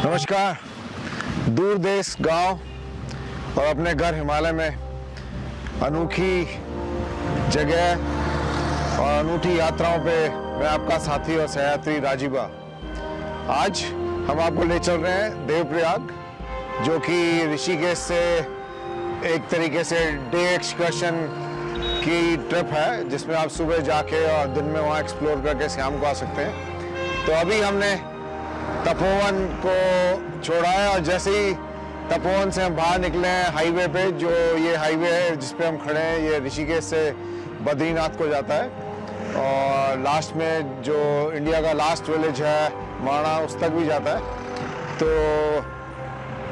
नमस्कार। दूर देश गांव और अपने घर हिमालय में अनोखी जगह और अनूठी यात्राओं पे मैं आपका साथी और सहयात्री राजीबा। आज हम आपको ले चल रहे हैं देवप्रयाग, जो कि ऋषिकेश से एक तरीके से डे एक्सकर्शन की ट्रिप है, जिसमें आप सुबह जाके और दिन में वहाँ एक्सप्लोर करके शाम को आ सकते हैं। तो अभी हमने तपोवन को छोड़ा है और जैसे ही तपोवन से हम बाहर निकले हैं हाईवे पे, जो ये हाईवे है जिस पे हम खड़े हैं, ये ऋषिकेश से बद्रीनाथ को जाता है और लास्ट में जो इंडिया का लास्ट विलेज है माणा, उस तक भी जाता है। तो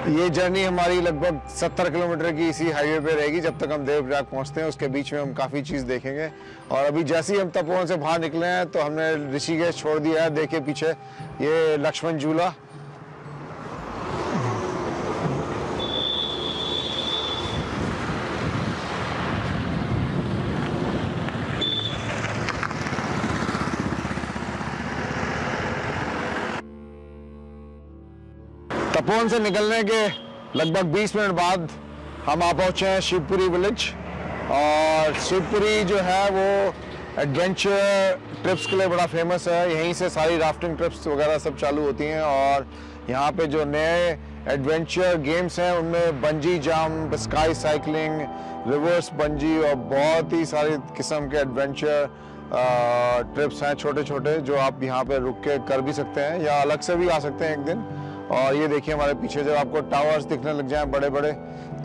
ये जर्नी हमारी लगभग 70 किलोमीटर की इसी हाईवे पे रहेगी जब तक हम देवप्रयाग पहुंचते हैं। उसके बीच में हम काफ़ी चीज़ देखेंगे और अभी जैसे ही हम तपोवन से बाहर निकले हैं तो हमने ऋषिकेश छोड़ दिया है। देखिए पीछे ये लक्ष्मण झूला, तपोवन से निकलने के लगभग 20 मिनट बाद हम आ पहुंचे हैं शिवपुरी विलेज। और शिवपुरी जो है वो एडवेंचर ट्रिप्स के लिए बड़ा फेमस है। यहीं से सारी राफ्टिंग ट्रिप्स वगैरह सब चालू होती हैं और यहाँ पे जो नए एडवेंचर गेम्स हैं उनमें bungee jump, sky cycling, reverse bungee और बहुत ही सारे किस्म के एडवेंचर ट्रिप्स हैं छोटे छोटे, जो आप यहाँ पे रुक के कर भी सकते हैं या अलग से भी आ सकते हैं एक दिन। और ये देखिए हमारे पीछे जब आपको टावर्स दिखने लग जाएं बड़े बड़े,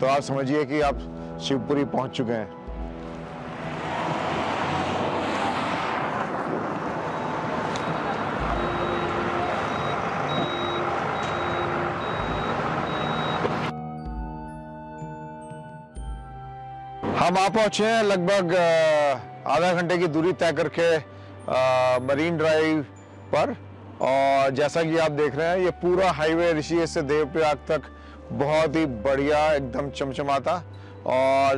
तो आप समझिए कि आप शिवपुरी पहुंच चुके हैं। हम आ पहुंचे हैं लगभग आधा घंटे की दूरी तय करके मरीन ड्राइव पर। और जैसा कि आप देख रहे हैं ये पूरा हाईवे ऋषिकेश से देवप्रयाग तक बहुत ही बढ़िया एकदम चमचमाता। और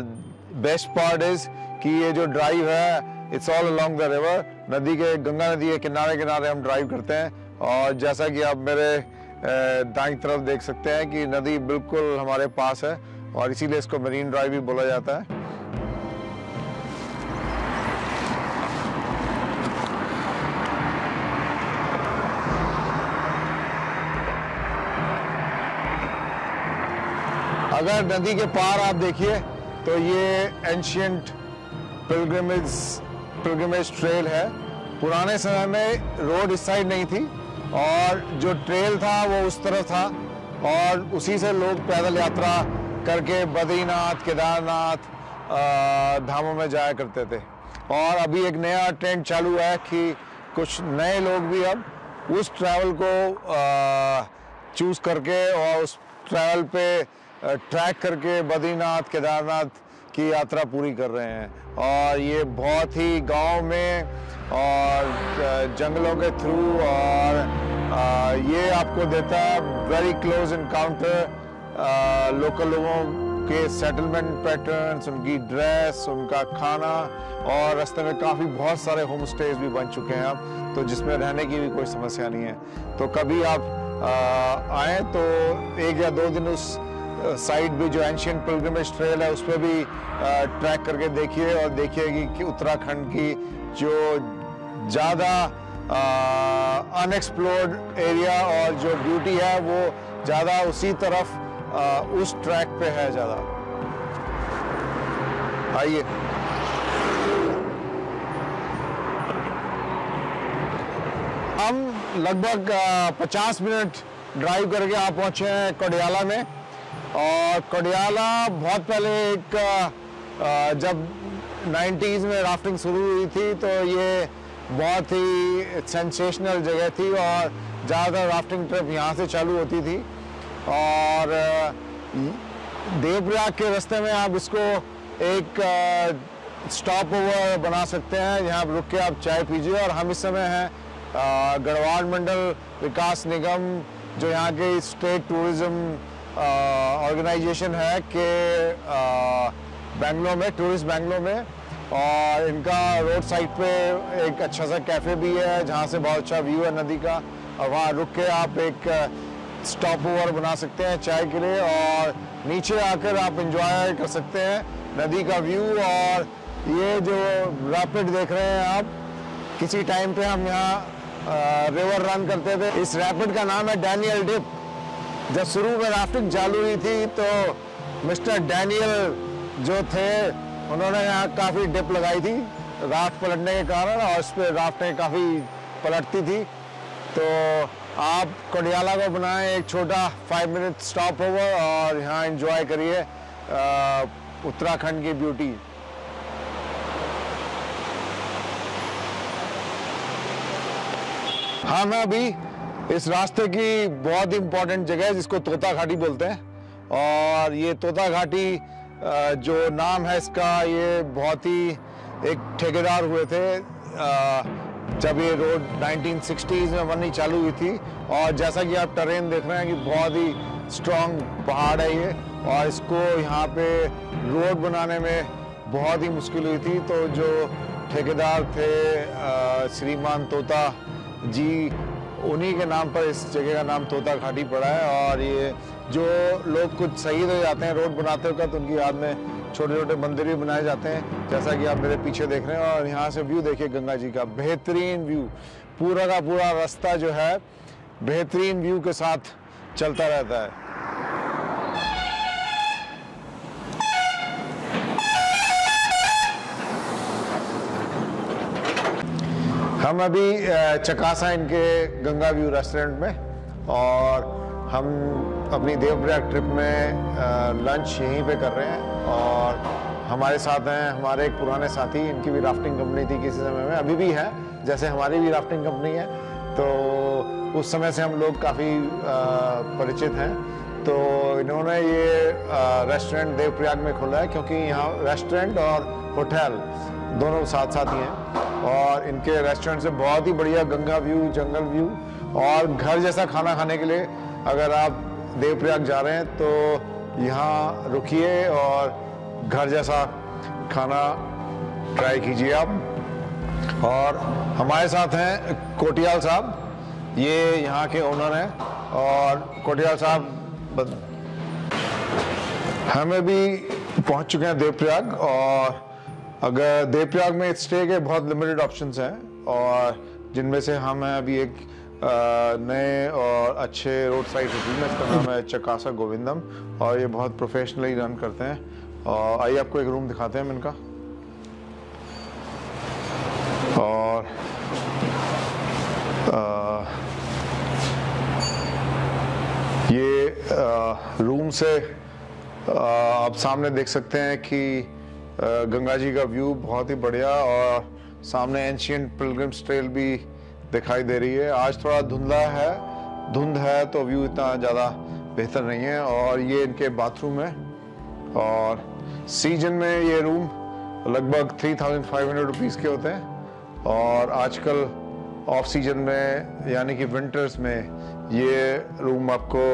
बेस्ट पार्ट इज कि ये जो ड्राइव है it's all along the river, नदी के, गंगा नदी के किनारे किनारे हम ड्राइव करते हैं। और जैसा कि आप मेरे दाईं तरफ देख सकते हैं कि नदी बिल्कुल हमारे पास है और इसीलिए इसको मरीन ड्राइव भी बोला जाता है। अगर नदी के पार आप देखिए तो ये एंशिएंट पिलग्रिमेज ट्रेल है। पुराने समय में रोड इस साइड नहीं थी और जो ट्रेल था वो उस तरफ था और उसी से लोग पैदल यात्रा करके बद्रीनाथ, केदारनाथ धामों में जाया करते थे। और अभी एक नया ट्रेंड चालू है कि कुछ नए लोग भी अब उस ट्रैवल को चूज करके और उस ट्रैवल पे ट्रैक करके बद्रीनाथ, केदारनाथ की यात्रा पूरी कर रहे हैं। और ये बहुत ही गांव में और जंगलों के थ्रू, और ये आपको देता है वेरी क्लोज इनकाउंटर लोकल लोगों के सेटलमेंट पैटर्न्स, उनकी ड्रेस, उनका खाना। और रास्ते में काफ़ी बहुत सारे होम स्टेज भी बन चुके हैं अब, तो जिसमें रहने की भी कोई समस्या नहीं है। तो कभी आप आए तो 1 या 2 दिन उस साइड भी जो एंशिएंट पिलग्रिमेज ट्रेल है उस पर भी ट्रैक करके देखिए और देखिए कि उत्तराखंड की जो ज़्यादा अनएक्सप्लोर्ड एरिया और जो ब्यूटी है वो ज़्यादा उसी तरफ उस ट्रैक पे है ज़्यादा। आइए। हम लगभग 50 मिनट ड्राइव करके आप पहुँचे हैं कोडियाला में। और कोडियाला बहुत पहले एक जब 90s में राफ्टिंग शुरू हुई थी तो ये बहुत ही सेंसेशनल जगह थी और ज़्यादातर राफ्टिंग ट्रिप यहाँ से चालू होती थी। और देवप्रयाग के रास्ते में आप इसको एक स्टॉप ओवर बना सकते हैं, जहाँ आप रुक के आप चाय पीजिए। और हम इस समय हैं गढ़वाल मंडल विकास निगम, जो यहाँ के स्टेट टूरिज्म ऑर्गेनाइजेशन है कि बेंगलोर में, टूरिस्ट बेंगलोर में और इनका रोड साइड पे एक अच्छा सा कैफ़े भी है जहाँ से बहुत अच्छा व्यू है नदी का, और वहाँ रुक के आप एक स्टॉप ओवर बना सकते हैं चाय के लिए, और नीचे आकर आप इंजॉय कर सकते हैं नदी का व्यू। और ये जो रैपिड देख रहे हैं आप, किसी टाइम पे हम यहाँ रिवर रन करते थे। इस रैपिड का नाम है डैनियल डिप। जब शुरू में राफ्टिंग चालू हुई थी तो मिस्टर डैनियल जो थे उन्होंने यहाँ काफ़ी डिप लगाई थी राफ्ट पलटने के कारण, और इस पर राफ्टें काफ़ी पलटती थी। तो आप कोडियाला को बनाएं एक छोटा 5 मिनट स्टॉप ओवर और यहाँ एंजॉय करिए उत्तराखंड की ब्यूटी। हाँ, मैं अभी इस रास्ते की बहुत ही इम्पोर्टेंट जगह है जिसको तोता घाटी बोलते हैं, और ये तोता घाटी जो नाम है इसका, ये बहुत ही एक ठेकेदार हुए थे जब ये रोड 1960s में बननी चालू हुई थी। और जैसा कि आप टरेन देख रहे हैं कि बहुत ही स्ट्रॉन्ग पहाड़ है ये, और इसको यहाँ पे रोड बनाने में बहुत ही मुश्किल हुई थी। तो जो ठेकेदार थे श्रीमान तोता जी, उन्हीं के नाम पर इस जगह का नाम तोता घाटी पड़ा है। और ये जो लोग कुछ शहीद हो जाते हैं रोड बनाते वक्त, उनकी याद में छोटे छोटे मंदिर भी बनाए जाते हैं, जैसा कि आप मेरे पीछे देख रहे हैं। और यहाँ से व्यू देखिए गंगा जी का, बेहतरीन व्यू, पूरा का पूरा रास्ता जो है बेहतरीन व्यू के साथ चलता रहता है। हम अभी चकासा इनके गंगा व्यू रेस्टोरेंट में, और हम अपनी देवप्रयाग ट्रिप में लंच यहीं पे कर रहे हैं। और हमारे साथ हैं हमारे एक पुराने साथी, इनकी भी राफ्टिंग कंपनी थी किसी समय में, अभी भी है, जैसे हमारी भी राफ्टिंग कंपनी है। तो उस समय से हम लोग काफ़ी परिचित हैं। तो इन्होंने ये रेस्टोरेंट देवप्रयाग में खोला है, क्योंकि यहाँ रेस्टोरेंट और होटल दोनों साथ साथ ही हैं। और इनके रेस्टोरेंट से बहुत ही बढ़िया गंगा व्यू, जंगल व्यू, और घर जैसा खाना खाने के लिए अगर आप देवप्रयाग जा रहे हैं तो यहाँ रुकिए और घर जैसा खाना ट्राई कीजिए आप। और हमारे साथ हैं कोटियाल साहब, ये यहाँ के ओनर हैं। और कोटियाल साहब, हमें भी पहुँच चुके हैं देवप्रयाग, और अगर देवप्रयाग में स्टे के बहुत लिमिटेड ऑप्शंस हैं, और जिनमें से हम हैं अभी एक नए और अच्छे रोड साइड होटल में, इसका नाम है चकासा गोविंदम, और ये बहुत प्रोफेशनली रन करते हैं। और आइए आपको एक रूम दिखाते हैं इनका। और ये रूम से आप सामने देख सकते हैं कि गंगा जी का व्यू बहुत ही बढ़िया, और सामने एंशिएंट पिलग्रिम्स ट्रेल भी दिखाई दे रही है। आज थोड़ा धुंध है तो व्यू इतना ज़्यादा बेहतर नहीं है। और ये इनके बाथरूम है, और सीजन में ये रूम लगभग 3500 रुपीज़ के होते हैं, और आजकल ऑफ सीजन में यानी कि विंटर्स में ये रूम आपको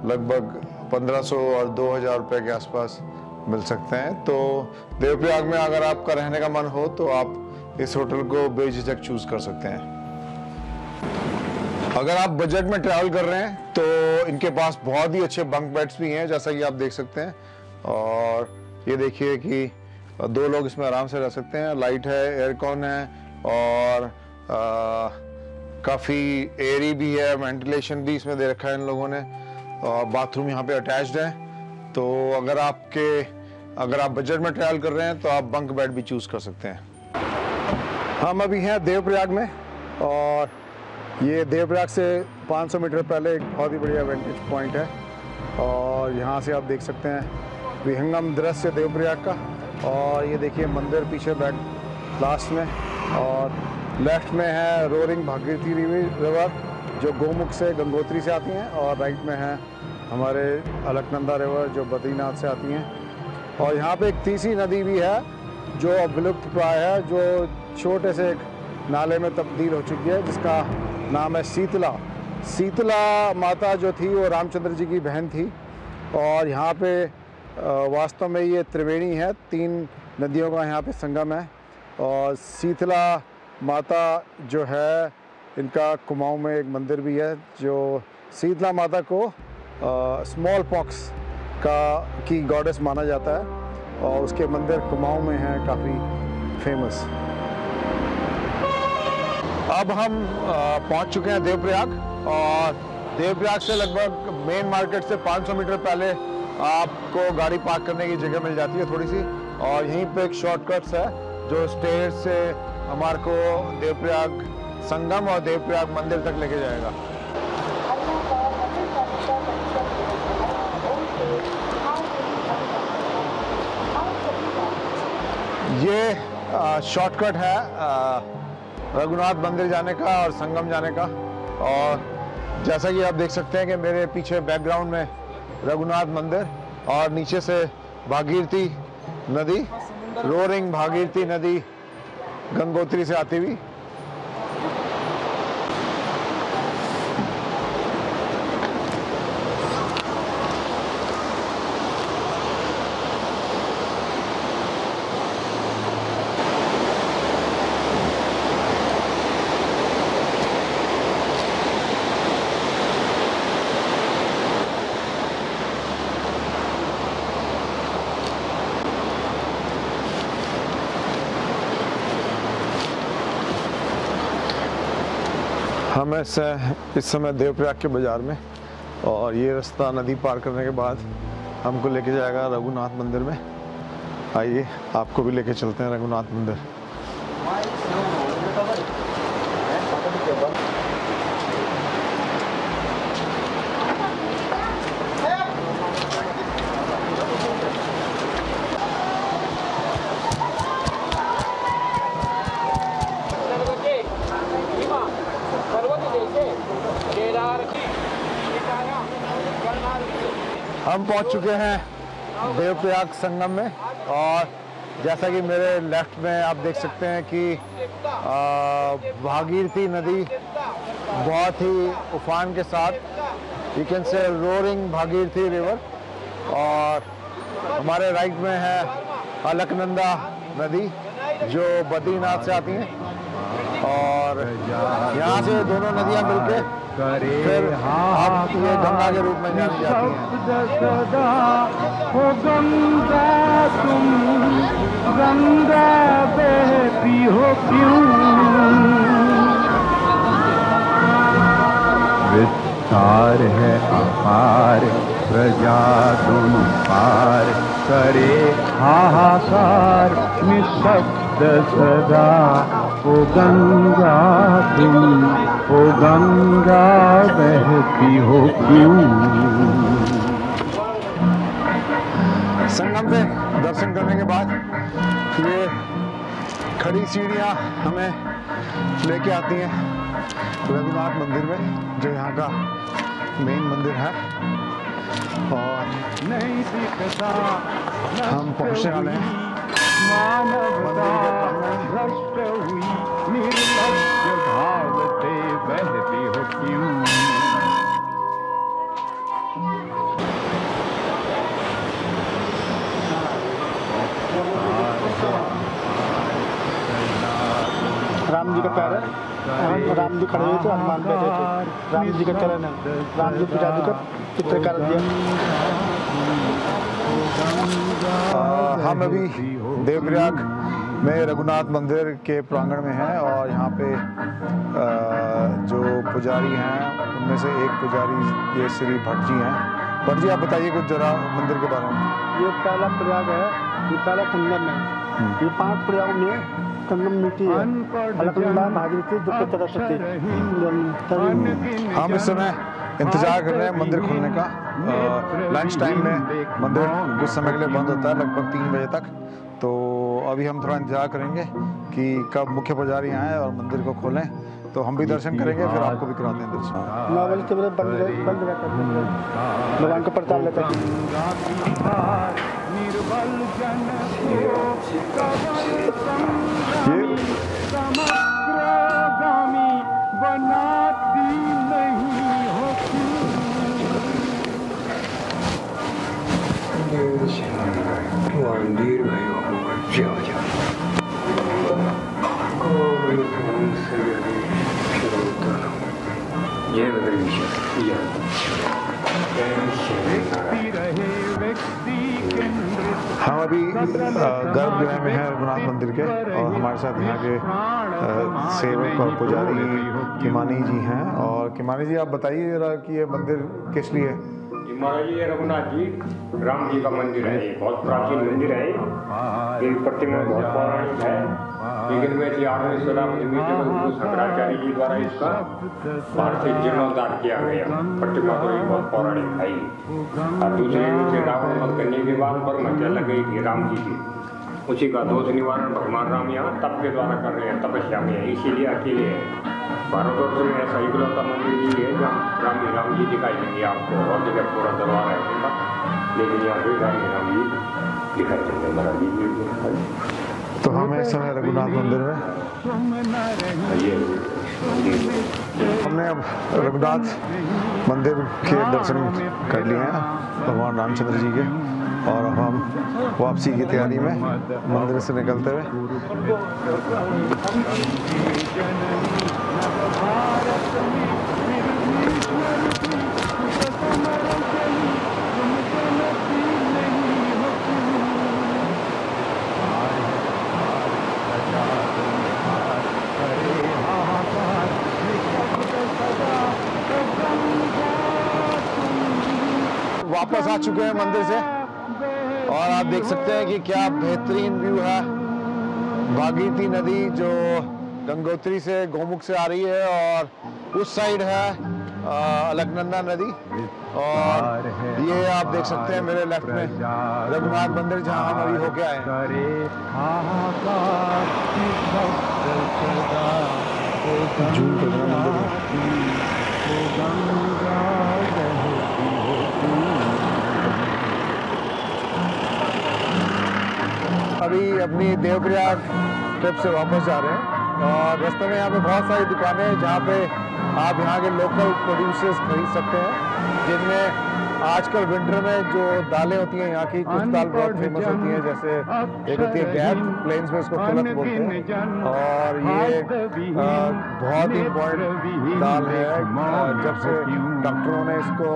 लगभग 1500 और 2000 रुपये के आसपास मिल सकते हैं। तो देवप्रयाग में अगर आपका रहने का मन हो तो आप इस होटल को बेझिझक चूज कर सकते हैं। अगर आप बजट में ट्रैवल कर रहे हैं तो इनके पास बहुत ही अच्छे बंक बेड्स भी हैं, जैसा कि आप देख सकते हैं। और ये देखिए कि 2 लोग इसमें आराम से रह सकते हैं, लाइट है, एयरकॉन है, और काफ़ी एयरी भी है, वेंटिलेशन भी इसमें दे रखा है इन लोगों ने, और बाथरूम यहाँ पे अटैच्ड है। तो अगर आप बजट में ट्रैवल कर रहे हैं तो आप बंक बेड भी चूज़ कर सकते हैं। हम अभी हैं देवप्रयाग में, और ये देवप्रयाग से 500 मीटर पहले एक बहुत ही बढ़िया वेंटेज पॉइंट है, और यहाँ से आप देख सकते हैं विहंगम दृश्य देवप्रयाग का। और ये देखिए मंदिर पीछे बैक लास्ट में, और लेफ्ट में है रोरिंग भागीरथी रिवर जो गोमुख से गंगोत्री से आती हैं, और राइट में है हमारे अलकनंदा रिवर जो बद्रीनाथ से आती हैं। और यहाँ पे एक तीसरी नदी भी है जो अब विलुप्त प्राय है, जो छोटे से एक नाले में तब्दील हो चुकी है, जिसका नाम है शीतला। शीतला माता जो थी वो रामचंद्र जी की बहन थी, और यहाँ पे वास्तव में ये त्रिवेणी है, 3 नदियों का यहाँ पे संगम है। और शीतला माता जो है, इनका कुमाऊं में एक मंदिर भी है जो शीतला माता को स्मॉल पॉक्स की गॉडेस माना जाता है और उसके मंदिर कुमाऊं में हैं, काफ़ी फेमस। अब हम पहुंच चुके हैं देवप्रयाग और देवप्रयाग से लगभग मेन मार्केट से 500 मीटर पहले आपको गाड़ी पार्क करने की जगह मिल जाती है थोड़ी सी, और यहीं पे एक शॉर्टकट्स है जो स्टेट से हमारे को देवप्रयाग संगम और देवप्रयाग मंदिर तक लेके जाएगा। ये शॉर्टकट है रघुनाथ मंदिर जाने का और संगम जाने का। और जैसा कि आप देख सकते हैं कि मेरे पीछे बैकग्राउंड में रघुनाथ मंदिर और नीचे से भागीरथी नदी, रोरिंग भागीरथी नदी गंगोत्री से आती हुई। हम इस समय देवप्रयाग के बाज़ार में, और ये रास्ता नदी पार करने के बाद हमको लेके जाएगा रघुनाथ मंदिर में। आइए आपको भी लेके चलते हैं रघुनाथ मंदिर। हम पहुंच चुके हैं देवप्रयाग संगम में, और जैसा कि मेरे लेफ्ट में आप देख सकते हैं कि भागीरथी नदी बहुत ही उफान के साथ, you can say roaring Bhagirathi river, और हमारे राइट में है अलकनंदा नदी जो बद्रीनाथ से आती हैं, और यहाँ से दोनों नदियाँ मिलके फिर आप ये गंगा के रूप में जानी जाती हैं। हो गंगा तुम गंगा बहती हो क्यों, विस्तार है अपार प्रजा तुम पार, करे हाहाकार निशब्द सदा। ओ गंगा तुम, ओ गंगा बहती हो क्यों। संगम पे दर्शन करने के बाद ये खड़ी सीढ़ियाँ हमें लेके आती हैं रघुनाथ मंदिर में, जो यहाँ का मेन मंदिर है, और नहीं दिखता हम पहुँचने वाले हैं मानवता भ्रष्ट हुई, निर्लज्ज भाव से बहती हो क्यों। राम जी का प्यार है, राम जी खड़े हुए थे, हनुमान बैठे थे, राम जी का चरण है, राम जी पूजा जी का चित्रकार दिया। हम अभी देवप्रयाग में रघुनाथ मंदिर के प्रांगण में हैं, और यहाँ पे जो पुजारी हैं उनमें से एक पुजारी ये श्री भट्ट जी हैं। भट्ट जी, आप बताइए कुछ जरा मंदिर के बारे में। ये पहला प्रयाग है, ये पहला संगम है। ये 5 प्रयागों में संगम मिट्टी है, अलकनंदा भागीरथी जो कि तरफ से। हम इस समय इंतजार कर रहे हैं मंदिर खुलने का। लंच टाइम में मंदिर कुछ समय के लिए बंद होता है, लगभग 3 बजे तक। तो अभी हम थोड़ा इंतजार करेंगे कि कब मुख्य पुजारी आए और मंदिर को खोलें, तो हम भी दर्शन करेंगे, फिर आपको भी कराते हैं दर्शन। 9 बजे के बंद रहता है, भगवान का प्रताप लेता है। हम अभी गर्भगृह में हैं रघुनाथ मंदिर के, और हमारे साथ यहाँ के सेवक और पुजारी किमानी जी हैं। और किमानी जी, आप बताइए जरा कि ये मंदिर किस लिए? महाराज जी, रघुनाथ जी राम जी का मंदिर है। ये बहुत प्राचीन मंदिर है। ये प्रतिमा बहुत पौराणिक है, लेकिन वैसे 8वीं शताब्दी में गुरु शंकराचार्य जी द्वारा इसका भारत से जीर्णोद्धार किया गया। प्रतिमा तो ये बहुत पौराणिक है। और दूसरे रूप से रावण वध करने के बाद पर हत्या लग गई थी राम जी की, उसी का दोष निवारण भगवान राम यहाँ तप के द्वारा कर रहे हैं, तपस्या में, इसीलिए अकेले है। भारतवर्ष में ऐसा इकलौता मंदिर भी है जहाँ राम जी दिखाई देंगे आपको, और जगह पूरा दरबार है उनका, लेकिन यहाँ पे राम जी दिखाई देंगे महाराज जी। तो हम इस समय रघुनाथ मंदिर में, हमने अब रघुनाथ मंदिर के दर्शन कर लिए हैं भगवान रामचंद्र जी के, और अब हम वापसी की तैयारी में मंदिर से निकलते हुए वापस आ चुके हैं मंदिर से, और आप देख सकते हैं कि क्या बेहतरीन व्यू है। भागीरथी नदी जो गंगोत्री से गोमुख से आ रही है, और उस साइड है अलकनंदा नदी, और ये आप देख सकते हैं मेरे लेफ्ट में रघुनाथ मंदिर जहाँ हम अभी होके आए अभी अपनी देवप्रयाग ट्रिप से वापस जा रहे हैं, और रास्ते में यहाँ पे बहुत सारी दुकानें हैं जहाँ पे आप यहाँ के लोकल प्रोड्यूसर्स खरीद सकते हैं, जिनमें आजकल विंटर में जो दालें होती हैं यहाँ की, कुछ दाल बहुत फेमस होती हैं, जैसे एक होती है गैद, प्लेन्स में इसको कुलत बोलते हैं, और ये बहुत ही इम्पोर्टेंट दाल है। जब से डॉक्टरों ने इसको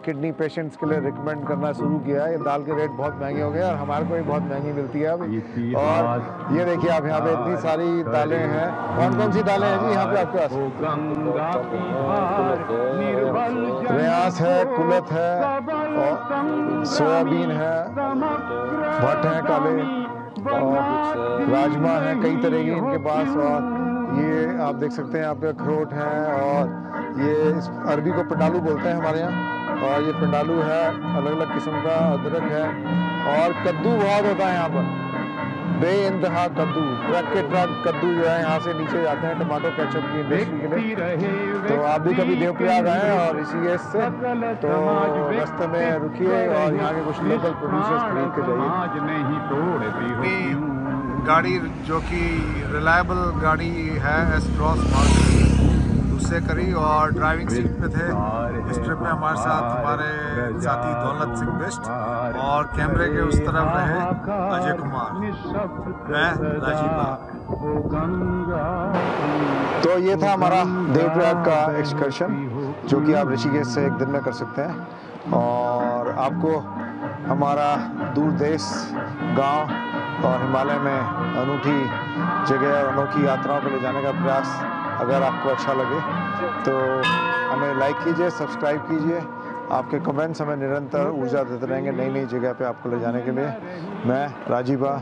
किडनी पेशेंट्स के लिए रिकमेंड करना शुरू किया है, ये दाल के रेट बहुत महंगे हो गए, और हमारे को भी बहुत महंगी मिलती है अब। और ये देखिए आप यहाँ पे इतनी सारी दालें हैं। कौन कौन सी दालें हैं जी यहाँ पे आपके पास? रेयास है, कुलत है, और सोयाबीन है, भट्ट है काले, और राजमा है, कई तरह की इनके पास। और ये आप देख सकते हैं यहाँ पे अखरोट है, और ये इस अरबी को पंडालू बोलते हैं हमारे यहाँ, और ये पंडालू है, अलग अलग किस्म का अदरक है, और कद्दू बहुत होता है यहाँ पर, बेइंतहा कद्दू, ट्रक के ट्रक कद्दू जो है यहाँ से नीचे जाते हैं टमाटो केचप की इंडस्ट्री के लिए। तो आप भी कभी देवप्रयाग आए और ऋषिकेश से, तो रास्ते में रुकिए और यहाँ के कुछ लोकल प्रोड्यूसर्स खरीद के जाइए। गाड़ी जो कि रिलायबल गाड़ी है, एस-क्रॉस मारुति, उससे करी, और ड्राइविंग सीट पे थे इस ट्रिप में हमारे साथ हमारे साथी दौलत सिंह बिष्ट, और कैमरे के उस तरफ रहे अजय कुमार, मैं राजीव। तो ये था हमारा देवप्रयाग का एक्सकर्शन, जो कि आप ऋषिकेश से एक दिन में कर सकते हैं, और आपको हमारा दूर देश, गांव और हिमालय में अनूठी जगह और अनोखी यात्राओं पर ले जाने का प्रयास अगर आपको अच्छा लगे तो हमें लाइक कीजिए, सब्सक्राइब कीजिए। आपके कमेंट्स हमें निरंतर ऊर्जा देते रहेंगे नई नई जगह पे आपको ले जाने के लिए। मैं राजीवा,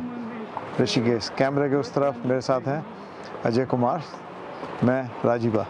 ऋषिकेश। कैमरे के उस तरफ मेरे साथ हैं अजय कुमार, मैं राजीवा।